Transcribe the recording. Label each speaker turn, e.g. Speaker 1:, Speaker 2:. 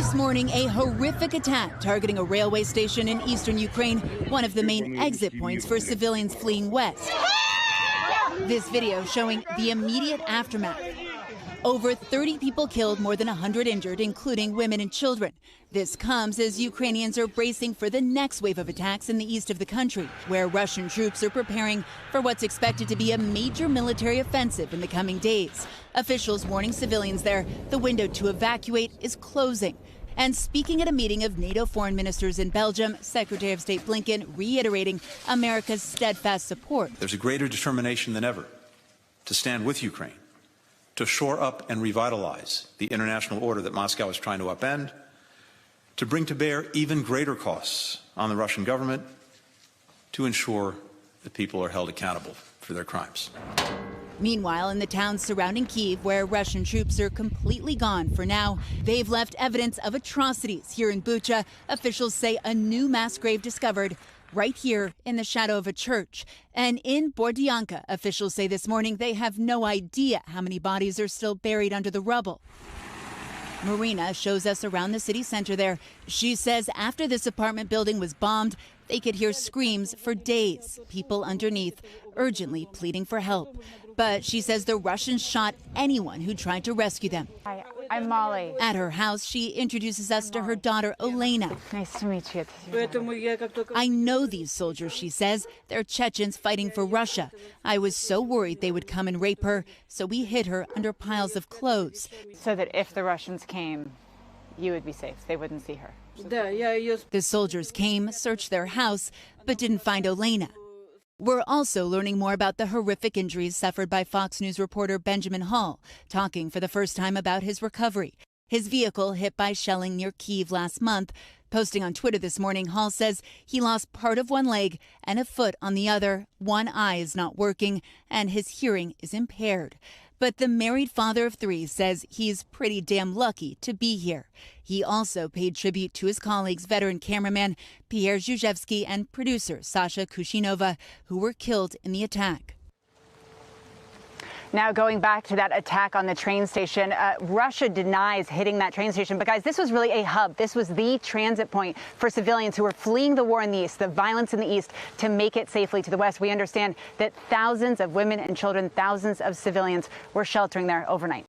Speaker 1: This morning, a horrific attack targeting a railway station in eastern Ukraine, one of the main exit points for civilians fleeing west. This video showing the immediate aftermath. Over 30 people killed, more than 100 injured, including women and children. This comes as Ukrainians are bracing for the next wave of attacks in the east of the country, where Russian troops are preparing for what's expected to be a major military offensive in the coming days. Officials warning civilians there the window to evacuate is closing. And speaking at a meeting of NATO foreign ministers in Belgium, Secretary of State Blinken reiterating America's steadfast support.
Speaker 2: There's a greater determination than ever to stand with Ukraine, to shore up and revitalize the international order that Moscow is trying to upend, to bring to bear even greater costs on the Russian government, to ensure that people are held accountable for their crimes.
Speaker 1: Meanwhile, in the towns surrounding Kyiv, where Russian troops are completely gone for now, they've left evidence of atrocities. Here in Bucha, officials say a new mass grave discovered right here in the shadow of a church. And in Bordianka, officials say this morning they have no idea how many bodies are still buried under the rubble. Marina shows us around the city center there. She says after this apartment building was bombed, they could hear screams for days, people underneath urgently pleading for help. But she says the Russians shot anyone who tried to rescue them.
Speaker 3: Hi, I'm Molly.
Speaker 1: At her house, she introduces us to her daughter, Olena.
Speaker 3: Nice to meet you.
Speaker 1: I know these soldiers, she says. They're Chechens fighting for Russia. I was so worried they would come and rape her, so we hid her under piles of clothes.
Speaker 3: So that if the Russians came, you would be safe. They wouldn't see her.
Speaker 1: The soldiers came, searched their house, but didn't find Olena. We're also learning more about the horrific injuries suffered by Fox News reporter Benjamin Hall, talking for the first time about his recovery. His vehicle hit by shelling near Kyiv last month. Posting on Twitter this morning, Hall says he lost part of one leg and a foot on the other. One eye is not working and his hearing is impaired. But the married father of three says he's pretty damn lucky to be here. He also paid tribute to his colleagues, veteran cameraman Pierre Zhuzhevsky and producer Sasha Kushinova, who were killed in the attack.
Speaker 3: Now going back to that attack on the train station, Russia denies hitting that train station. But guys, this was really a hub. This was the transit point for civilians who were fleeing the war in the east, the violence in the east, to make it safely to the west. We understand that thousands of women and children, thousands of civilians were sheltering there overnight.